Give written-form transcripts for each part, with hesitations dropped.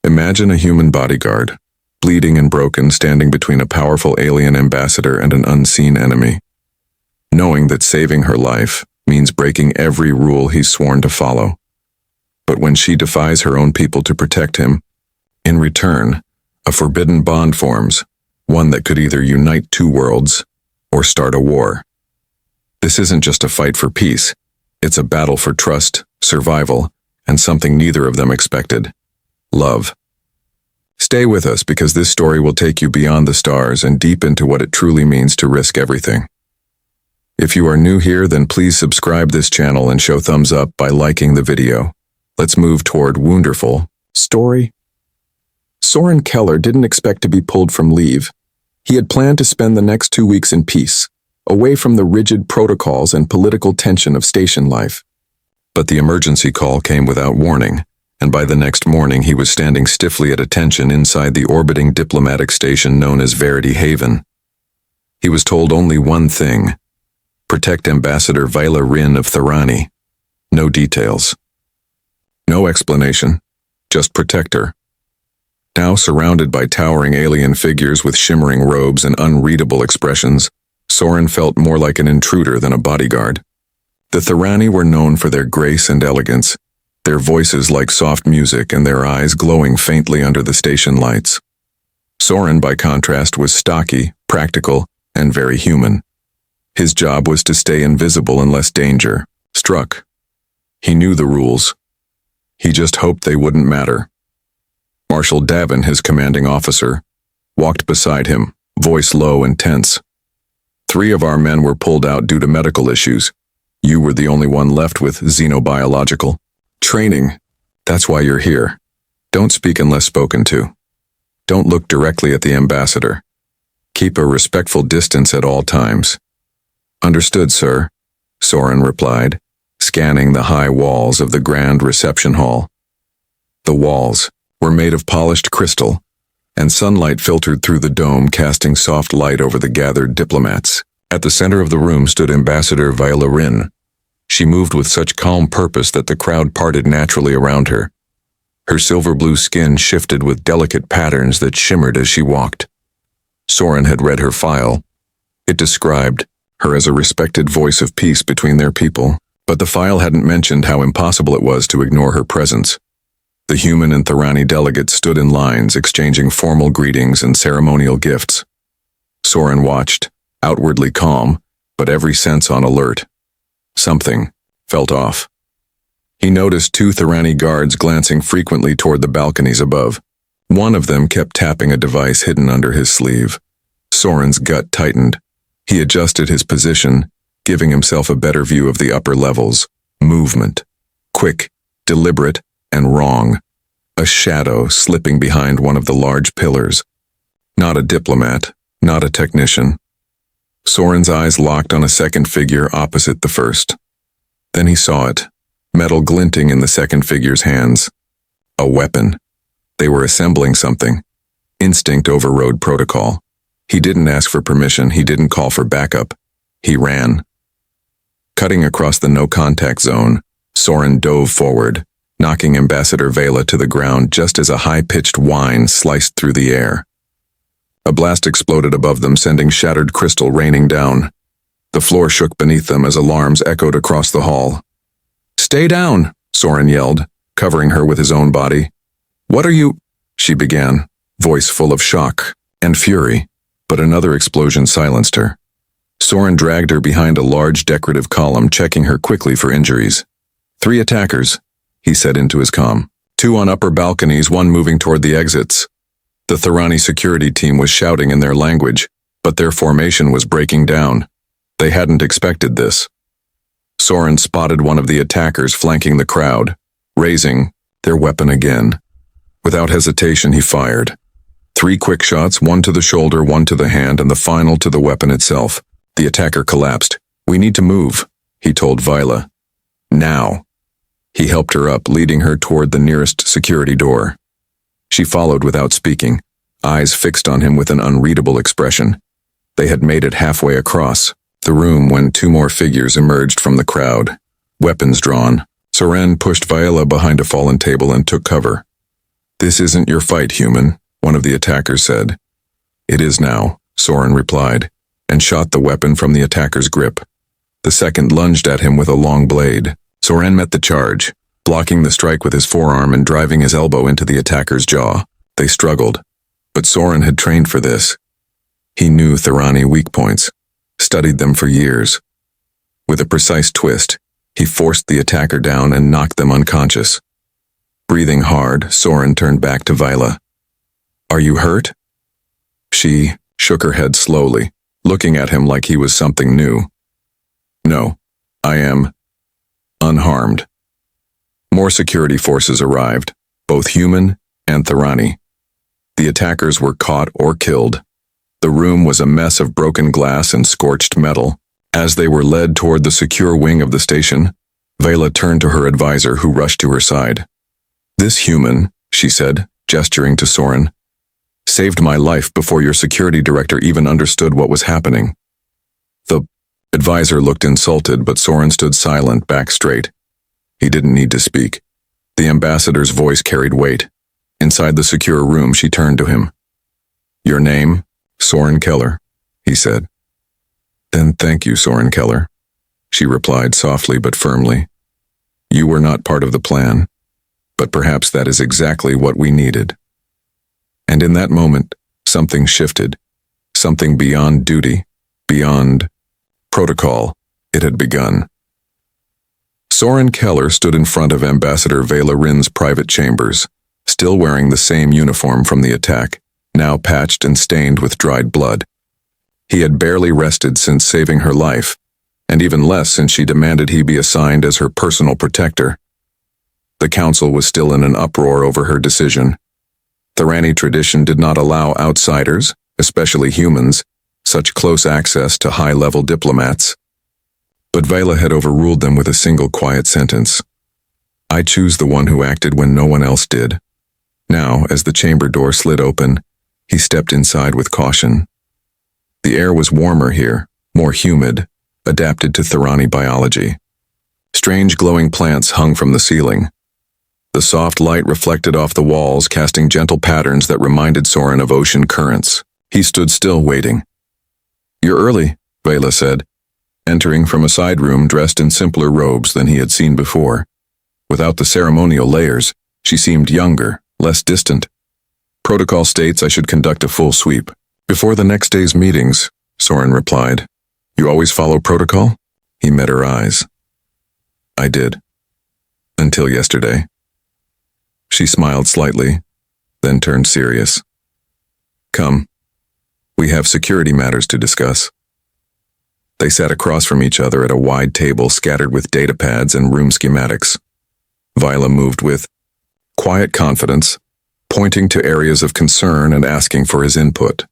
Imagine a human bodyguard, bleeding and broken, standing between a powerful alien ambassador and an unseen enemy, knowing that saving her life means breaking every rule he's sworn to follow. But when she defies her own people to protect him, in return, a forbidden bond forms, one that could either unite two worlds or start a war. This isn't just a fight for peace, it's a battle for trust, survival, and something neither of them expected: love. Stay with us because this story will take you beyond the stars and deep into what it truly means to risk everything. If you are new here, then please subscribe this channel and show thumbs up by liking the video. Let's move toward wonderful story. Soren Keller didn't expect to be pulled from leave. He had planned to spend the next 2 weeks in peace, away from the rigid protocols and political tension of station life. But the emergency call came without warning, and by the next morning he was standing stiffly at attention inside the orbiting diplomatic station known as Verity Haven. He was told only one thing: protect Ambassador Vila Rin of Thorani. No details. No explanation. Just protect her. Now surrounded by towering alien figures with shimmering robes and unreadable expressions, Soren felt more like an intruder than a bodyguard. The Thorani were known for their grace and elegance, their voices like soft music and their eyes glowing faintly under the station lights. Soren, by contrast, was stocky, practical, and very human. His job was to stay invisible unless danger struck. He knew the rules. He just hoped they wouldn't matter. Marshal Davin, his commanding officer, walked beside him, voice low and tense. 3 of our men were pulled out due to medical issues. You were the only one left with xenobiological training. That's why you're here. Don't speak unless spoken to. Don't look directly at the ambassador. Keep a respectful distance at all times. Understood, sir, Soren replied, scanning the high walls of the grand reception hall. The walls were made of polished crystal, and sunlight filtered through the dome, casting soft light over the gathered diplomats. At the center of the room stood Ambassador Vila Rin. She moved with such calm purpose that the crowd parted naturally around her. Her silver-blue skin shifted with delicate patterns that shimmered as she walked. Soren had read her file. It described her as a respected voice of peace between their people, but the file hadn't mentioned how impossible it was to ignore her presence. The human and Thorani delegates stood in lines, exchanging formal greetings and ceremonial gifts. Soren watched, outwardly calm, but every sense on alert. Something felt off. He noticed 2 Thorani guards glancing frequently toward the balconies above. One of them kept tapping a device hidden under his sleeve. Soren's gut tightened. He adjusted his position, giving himself a better view of the upper levels. Movement. Quick, deliberate, and wrong. A shadow slipping behind one of the large pillars. Not a diplomat, not a technician. Soren's eyes locked on a second figure opposite the first. Then he saw it, metal glinting in the second figure's hands. A weapon. They were assembling something. Instinct overrode protocol. He didn't ask for permission, he didn't call for backup. He ran. Cutting across the no-contact zone, Soren dove forward, knocking Ambassador Vela to the ground just as a high-pitched whine sliced through the air. A blast exploded above them, sending shattered crystal raining down. The floor shook beneath them as alarms echoed across the hall. "Stay down," Soren yelled, covering her with his own body. "What are you—" she began, voice full of shock and fury, but another explosion silenced her. Soren dragged her behind a large decorative column, checking her quickly for injuries. 3 attackers, he said into his comm. 2 on upper balconies, 1 moving toward the exits. The Thorani security team was shouting in their language, but their formation was breaking down. They hadn't expected this. Soren spotted one of the attackers flanking the crowd, raising their weapon again. Without hesitation, he fired. 3 quick shots, 1 to the shoulder, 1 to the hand, and the final to the weapon itself. The attacker collapsed. "We need to move," he told Vila. "Now." He helped her up, leading her toward the nearest security door. She followed without speaking, eyes fixed on him with an unreadable expression. They had made it halfway across the room when 2 more figures emerged from the crowd, weapons drawn. Soren pushed Vila behind a fallen table and took cover. "This isn't your fight, human," one of the attackers said. "It is now," Soren replied, and shot the weapon from the attacker's grip. The second lunged at him with a long blade. Soren met the charge, blocking the strike with his forearm and driving his elbow into the attacker's jaw. They struggled, but Soren had trained for this. He knew Thorani weak points, studied them for years. With a precise twist, he forced the attacker down and knocked them unconscious. Breathing hard, Soren turned back to Vila. "Are you hurt?" She shook her head slowly, looking at him like he was something new. "No, I am unharmed." More security forces arrived, both human and Thorani. The attackers were caught or killed. The room was a mess of broken glass and scorched metal. As they were led toward the secure wing of the station, Vela turned to her advisor, who rushed to her side. "This human," she said, gesturing to Soren, "saved my life before your security director even understood what was happening." The advisor looked insulted, but Soren stood silent, back straight. He didn't need to speak. The ambassador's voice carried weight. Inside the secure room, she turned to him. "Your name?" "Soren Keller," he said. "Then thank you, Soren Keller," she replied softly but firmly. "You were not part of the plan, but perhaps that is exactly what we needed." And in that moment, something shifted. Something beyond duty, beyond protocol. It had begun. Soren Keller stood in front of Ambassador Vela Rin's private chambers, still wearing the same uniform from the attack, now patched and stained with dried blood. He had barely rested since saving her life, and even less since she demanded he be assigned as her personal protector. The council was still in an uproar over her decision. Thorani tradition did not allow outsiders, especially humans, such close access to high-level diplomats. But Vela had overruled them with a single quiet sentence. "I choose the one who acted when no one else did." Now, as the chamber door slid open, he stepped inside with caution. The air was warmer here, more humid, adapted to Thorani biology. Strange glowing plants hung from the ceiling. The soft light reflected off the walls, casting gentle patterns that reminded Soren of ocean currents. He stood still, waiting. "You're early," Vela said, entering from a side room dressed in simpler robes than he had seen before. Without the ceremonial layers, she seemed younger, less distant. "Protocol states I should conduct a full sweep before the next day's meetings," Soren replied. "You always follow protocol?" He met her eyes. "I did. Until yesterday." She smiled slightly, then turned serious. "Come. We have security matters to discuss." They sat across from each other at a wide table scattered with data pads and room schematics. Vila moved with quiet confidence, pointing to areas of concern and asking for his input.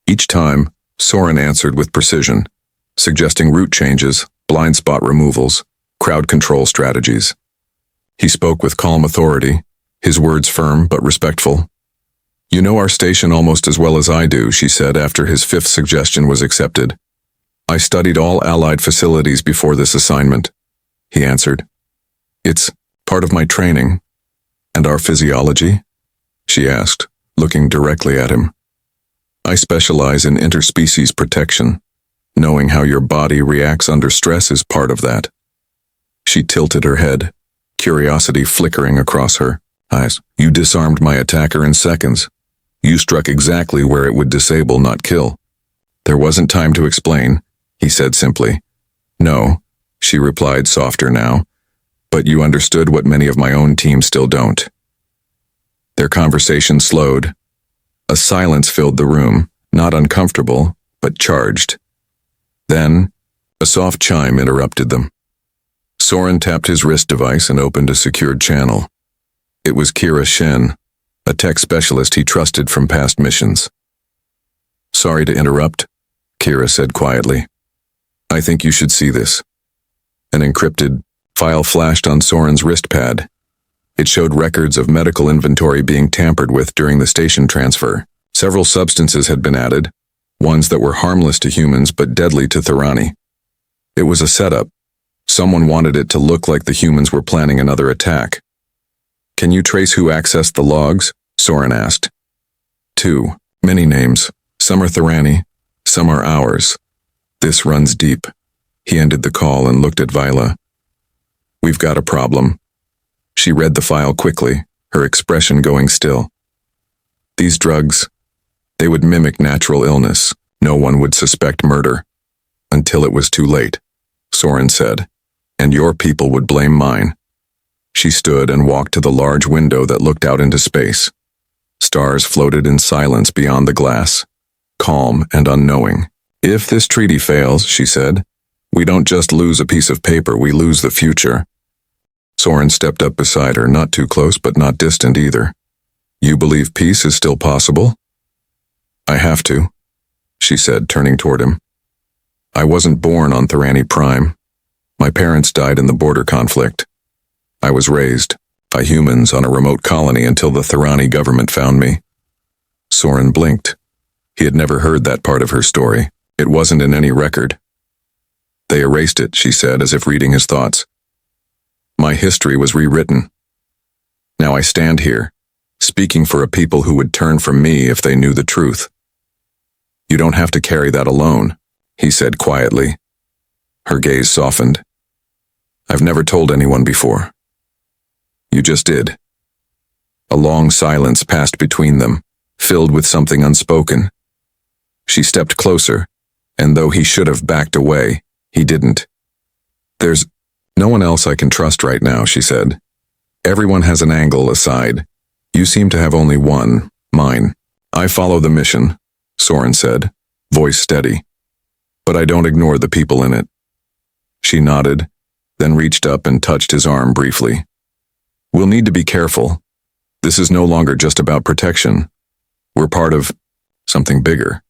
Each time, Soren answered with precision, suggesting route changes, blind spot removals, crowd control strategies. He spoke with calm authority, his words firm but respectful. "You know our station almost as well as I do," she said after his fifth suggestion was accepted. "I studied all Allied facilities before this assignment," he answered. "It's part of my training." "And our physiology?" she asked, looking directly at him. "I specialize in interspecies protection. Knowing how your body reacts under stress is part of that." She tilted her head, curiosity flickering across her eyes. "You disarmed my attacker in seconds. You struck exactly where it would disable, not kill." "There wasn't time to explain," he said simply. "No," she replied, softer now, "but you understood what many of my own team still don't." Their conversation slowed. A silence filled the room, not uncomfortable, but charged. Then, a soft chime interrupted them. Soren tapped his wrist device and opened a secured channel. It was Kira Shen, a tech specialist he trusted from past missions. "Sorry to interrupt," Kira said quietly. "I think you should see this." An encrypted file flashed on Soren's wrist pad. It showed records of medical inventory being tampered with during the station transfer. Several substances had been added, ones that were harmless to humans but deadly to Thorani. It was a setup. Someone wanted it to look like the humans were planning another attack. Can you trace who accessed the logs? Soren asked. 2. Many names. Some are Thorani, some are ours. This runs deep. He ended the call and looked at Viola. We've got a problem. She read the file quickly, her expression going still. These drugs, they would mimic natural illness. No one would suspect murder. Until it was too late, Soren said, and your people would blame mine. She stood and walked to the large window that looked out into space. Stars floated in silence beyond the glass, calm and unknowing. If this treaty fails, she said, we don't just lose a piece of paper, we lose the future. Soren stepped up beside her, not too close but not distant either. You believe peace is still possible? I have to, she said, turning toward him. I wasn't born on Thorani Prime. My parents died in the border conflict. I was raised by humans on a remote colony until the Thorani government found me. Soren blinked. He had never heard that part of her story. It wasn't in any record. They erased it, she said, as if reading his thoughts. My history was rewritten. Now I stand here, speaking for a people who would turn from me if they knew the truth. You don't have to carry that alone, he said quietly. Her gaze softened. I've never told anyone before. You just did. A long silence passed between them, filled with something unspoken. She stepped closer, and though he should have backed away, he didn't. There's no one else I can trust right now, she said. Everyone has an angle aside. You seem to have only one, mine. I follow the mission, Soren said, voice steady. But I don't ignore the people in it. She nodded, then reached up and touched his arm briefly. We'll need to be careful. This is no longer just about protection. We're part of something bigger.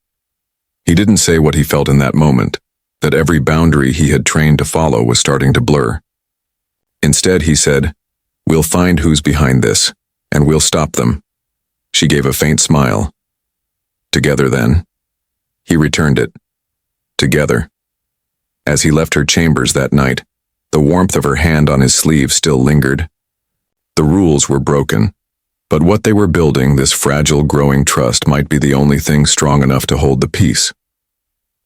He didn't say what he felt in that moment, that every boundary he had trained to follow was starting to blur. Instead, he said, we'll find who's behind this, and we'll stop them. She gave a faint smile. Together, then. He returned it. Together. As he left her chambers that night, the warmth of her hand on his sleeve still lingered. The rules were broken, but what they were building, this fragile, growing trust, might be the only thing strong enough to hold the peace.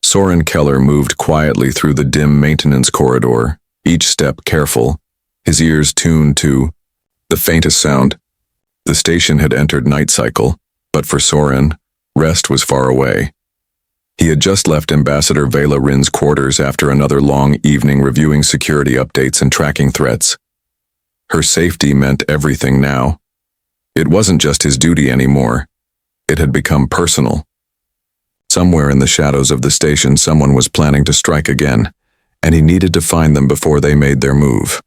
Soren Keller moved quietly through the dim maintenance corridor, each step careful, his ears tuned to the faintest sound. The station had entered night cycle, but for Soren, rest was far away. He had just left Ambassador Vela Rin's quarters after another long evening reviewing security updates and tracking threats. Her safety meant everything now. It wasn't just his duty anymore. It had become personal. Somewhere in the shadows of the station, someone was planning to strike again, and he needed to find them before they made their move.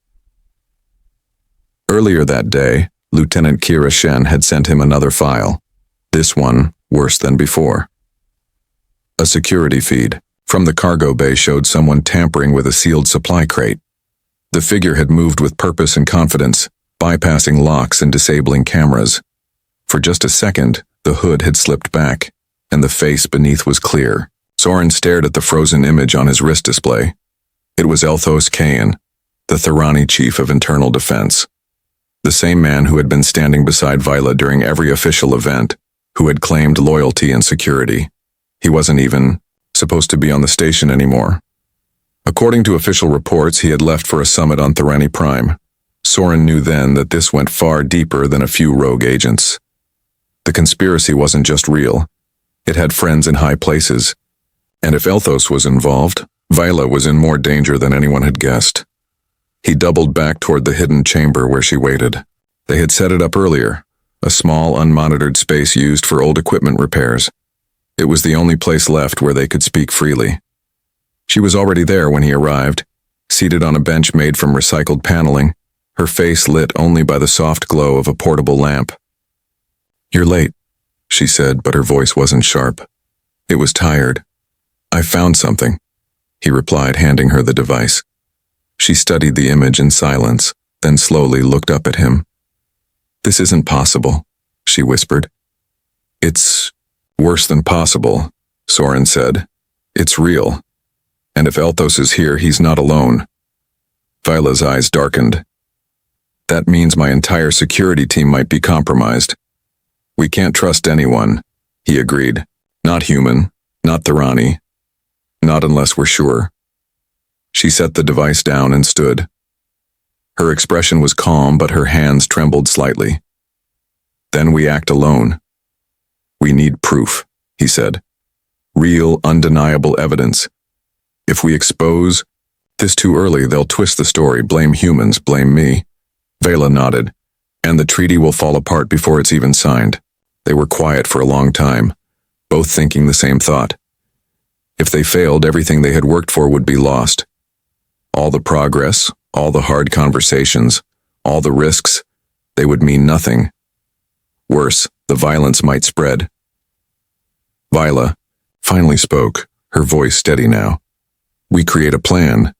Earlier that day, Lieutenant Kira Shen had sent him another file. This one, worse than before. A security feed from the cargo bay showed someone tampering with a sealed supply crate. The figure had moved with purpose and confidence, bypassing locks and disabling cameras. For just a second, the hood had slipped back, and the face beneath was clear. Soren stared at the frozen image on his wrist display. It was Elthos Kayan, the Thorani chief of internal defense. The same man who had been standing beside Viola during every official event, who had claimed loyalty and security. He wasn't even supposed to be on the station anymore. According to official reports, he had left for a summit on Thorani Prime. Soren knew then that this went far deeper than a few rogue agents. The conspiracy wasn't just real. It had friends in high places. And if Elthos was involved, Viola was in more danger than anyone had guessed. He doubled back toward the hidden chamber where she waited. They had set it up earlier, a small, unmonitored space used for old equipment repairs. It was the only place left where they could speak freely. She was already there when he arrived, seated on a bench made from recycled paneling, her face lit only by the soft glow of a portable lamp. You're late, she said, but her voice wasn't sharp. It was tired. I found something, he replied, handing her the device. She studied the image in silence, then slowly looked up at him. This isn't possible, she whispered. It's worse than possible, Soren said. It's real. And if Elthos is here, he's not alone. Viola's eyes darkened. That means my entire security team might be compromised. We can't trust anyone, he agreed. Not human, not Thirani. Not unless we're sure. She set the device down and stood. Her expression was calm, but her hands trembled slightly. Then we act alone. We need proof, he said. Real, undeniable evidence. If we expose this too early, they'll twist the story, blame humans, blame me. Vela nodded. And the treaty will fall apart before it's even signed. They were quiet for a long time, both thinking the same thought. If they failed, everything they had worked for would be lost. All the progress, all the hard conversations, all the risks, they would mean nothing. Worse, the violence might spread. Vila finally spoke, her voice steady now. We create a plan.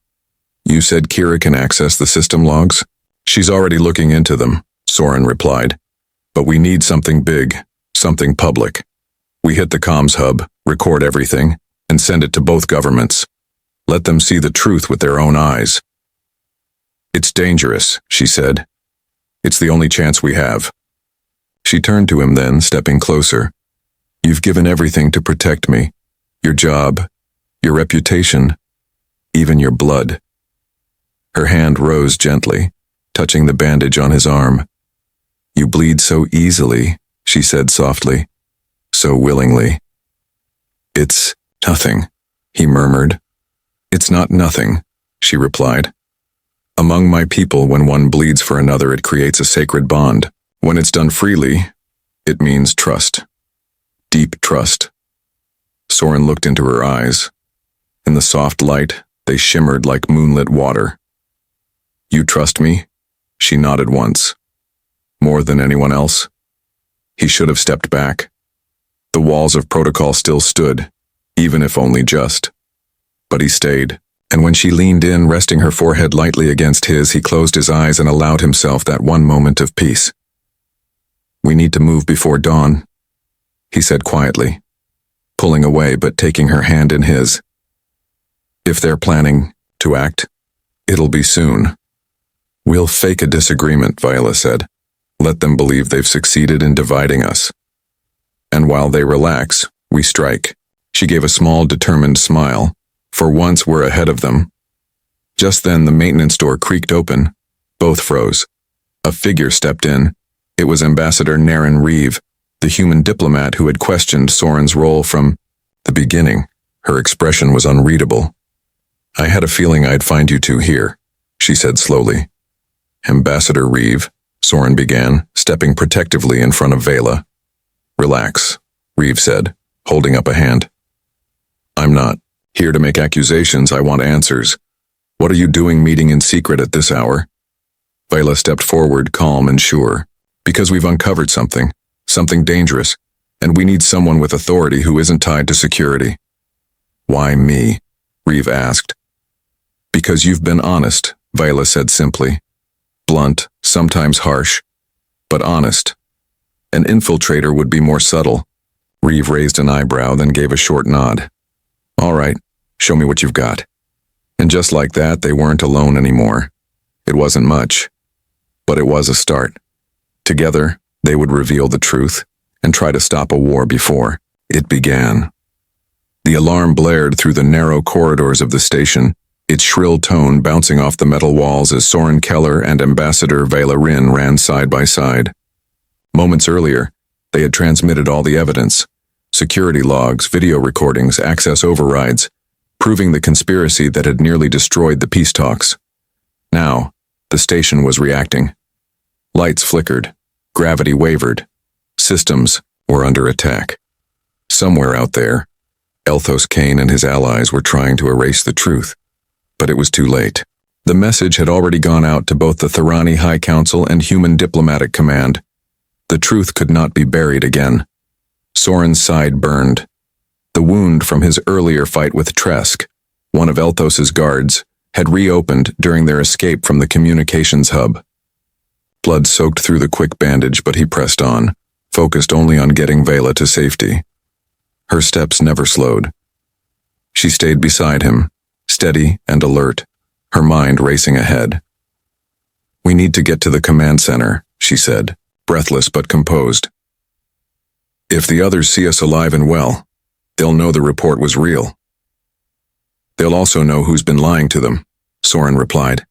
You said Kira can access the system logs? She's already looking into them, Soren replied. But we need something big, something public. We hit the comms hub, record everything, and send it to both governments. Let them see the truth with their own eyes. It's dangerous, she said. It's the only chance we have. She turned to him then, stepping closer. You've given everything to protect me. Your job, your reputation, even your blood. Her hand rose gently, touching the bandage on his arm. You bleed so easily, she said softly, so willingly. It's nothing, he murmured. It's not nothing, she replied. Among my people, when one bleeds for another, it creates a sacred bond. When it's done freely, it means trust. Deep trust. Soren looked into her eyes. In the soft light, they shimmered like moonlit water. You trust me? She nodded once. More than anyone else? He should have stepped back. The walls of protocol still stood, even if only just. But he stayed, and when she leaned in, resting her forehead lightly against his, he closed his eyes and allowed himself that one moment of peace. We need to move before dawn, he said quietly, pulling away but taking her hand in his. If they're planning to act, it'll be soon. We'll fake a disagreement, Viola said. Let them believe they've succeeded in dividing us. And while they relax, we strike. She gave a small, determined smile. For once, we're ahead of them. Just then, the maintenance door creaked open. Both froze. A figure stepped in. It was Ambassador Naren Reeve, the human diplomat who had questioned Soren's role from the beginning. Her expression was unreadable. I had a feeling I'd find you two here, she said slowly. Ambassador Reeve, Soren began, stepping protectively in front of Vela. Relax, Reeve said, holding up a hand. I'm not here to make accusations, I want answers. What are you doing meeting in secret at this hour? Vela stepped forward, calm and sure. Because we've uncovered something dangerous, and we need someone with authority who isn't tied to security. Why me? Reeve asked. Because you've been honest, Viola said simply. Blunt, sometimes harsh, but honest. An infiltrator would be more subtle. Reeve raised an eyebrow, then gave a short nod. All right, show me what you've got. And just like that, they weren't alone anymore. It wasn't much, but it was a start. Together, they would reveal the truth and try to stop a war before it began. The alarm blared through the narrow corridors of the station, its shrill tone bouncing off the metal walls as Soren Keller and Ambassador Vela Rin ran side by side. Moments earlier, they had transmitted all the evidence, security logs, video recordings, access overrides, proving the conspiracy that had nearly destroyed the peace talks. Now, the station was reacting. Lights flickered, gravity wavered, systems were under attack. Somewhere out there, Elthos Kane and his allies were trying to erase the truth, but it was too late. The message had already gone out to both the Thirani High Council and Human Diplomatic Command. The truth could not be buried again. Soren's side burned. The wound from his earlier fight with Tresk, one of Elthos's guards, had reopened during their escape from the communications hub. Blood soaked through the quick bandage, but he pressed on, focused only on getting Vela to safety. Her steps never slowed. She stayed beside him, steady and alert, her mind racing ahead. We need to get to the command center, she said, breathless but composed. If the others see us alive and well, they'll know the report was real. They'll also know who's been lying to them, Soren replied.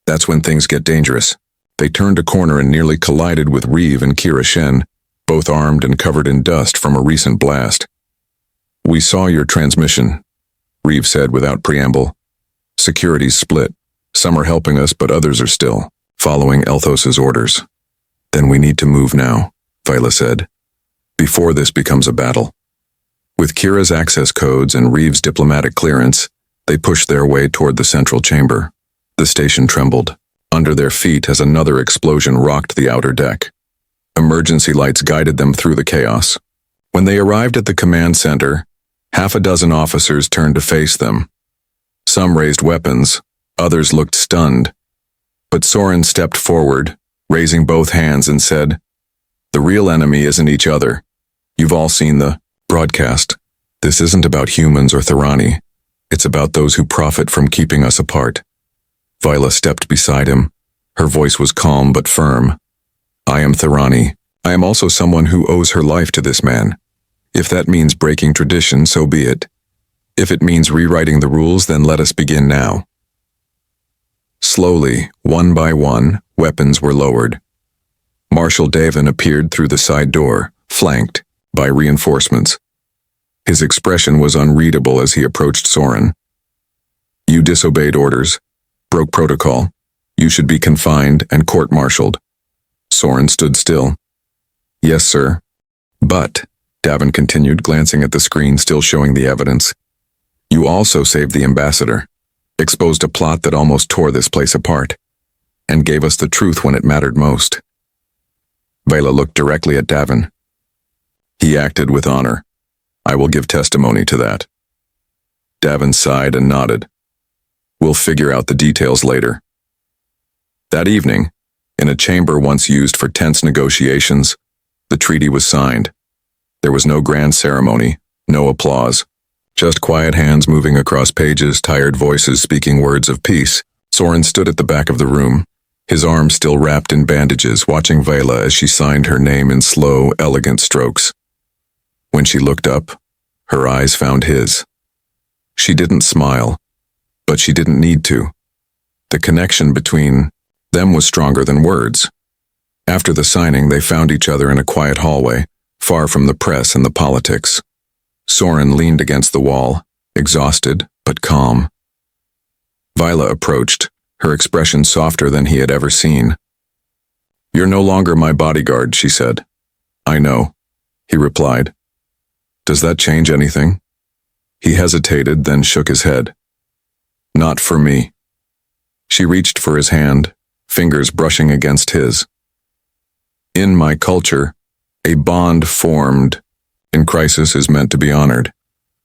That's when things get dangerous. They turned a corner and nearly collided with Reeve and Kira Shen, both armed and covered in dust from a recent blast. We saw your transmission, Reeve said without preamble. Security's split. Some are helping us, but others are still following Elthos's orders. Then we need to move now, Vila said, before this becomes a battle. With Kira's access codes and Reeve's diplomatic clearance, they pushed their way toward the central chamber. The station trembled under their feet as another explosion rocked the outer deck. Emergency lights guided them through the chaos. When they arrived at the command center, half a dozen officers turned to face them. Some raised weapons, others looked stunned. But Soren stepped forward, raising both hands, and said, "The real enemy isn't each other. You've all seen the broadcast. This isn't about humans or Thorani. It's about those who profit from keeping us apart." Vila stepped beside him. Her voice was calm but firm. "I am Thorani. I am also someone who owes her life to this man. If that means breaking tradition, so be it. If it means rewriting the rules, then let us begin now." Slowly, one by one, weapons were lowered. Marshal Davin appeared through the side door, flanked by reinforcements. His expression was unreadable as he approached Soren. "You disobeyed orders, broke protocol. You should be confined and court-martialed." Soren stood still. "Yes, sir. But," Davin continued, glancing at the screen still showing the evidence, "you also saved the ambassador, exposed a plot that almost tore this place apart, and gave us the truth when it mattered most." Vela looked directly at Davin. "He acted with honor. I will give testimony to that." Davin sighed and nodded. "We'll figure out the details later." That evening, in a chamber once used for tense negotiations, the treaty was signed. There was no grand ceremony, no applause, just quiet hands moving across pages, tired voices speaking words of peace. Soren stood at the back of the room, his arms still wrapped in bandages, watching Vela as she signed her name in slow, elegant strokes. When she looked up, her eyes found his. She didn't smile, but she didn't need to. The connection between them was stronger than words. After the signing, they found each other in a quiet hallway, far from the press and the politics. Soren leaned against the wall, exhausted but calm. Vila approached, her expression softer than he had ever seen. "You're no longer my bodyguard," she said. "I know," he replied. "Does that change anything?" He hesitated, then shook his head. "Not for me." She reached for his hand, fingers brushing against his. "In my culture, a bond formed in crisis is meant to be honored,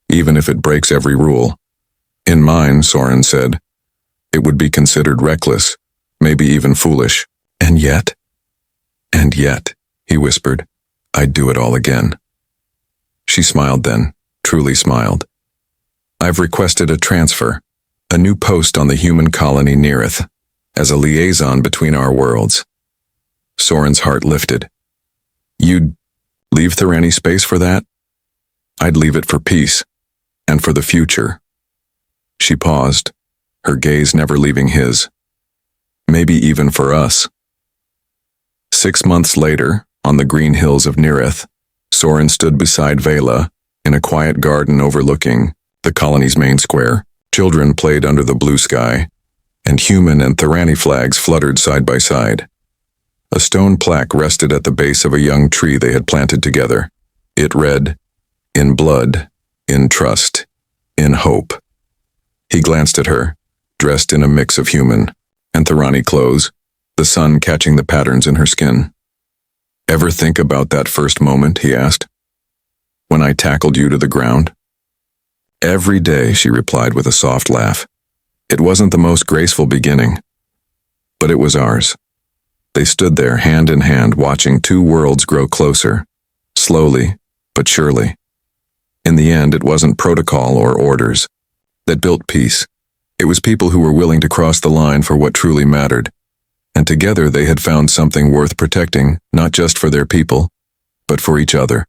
even if it breaks every rule. In mine," Soren said, "it would be considered reckless, maybe even foolish. And yet, he whispered, "I'd do it all again." She smiled then, truly smiled. "I've requested a transfer, a new post on the human colony Neareth, as a liaison between our worlds." Soren's heart lifted. "You'd leave Thorani space for that?" "I'd leave it for peace, and for the future." She paused, her gaze never leaving his. "Maybe even for us." 6 months later, on the green hills of Neareth, Soren stood beside Vela in a quiet garden overlooking the colony's main square. Children played under the blue sky, and human and Thorani flags fluttered side by side. A stone plaque rested at the base of a young tree they had planted together. It read, "In blood, in trust, in hope." He glanced at her, dressed in a mix of human and Thorani clothes, the sun catching the patterns in her skin. "Ever think about that first moment?" he asked. "When I tackled you to the ground?" "Every day," she replied with a soft laugh. "It wasn't the most graceful beginning, but it was ours." They stood there, hand in hand, watching two worlds grow closer, slowly but surely. In the end, it wasn't protocol or orders that built peace. It was people who were willing to cross the line for what truly mattered. and together they had found something worth protecting, not just for their people, but for each other.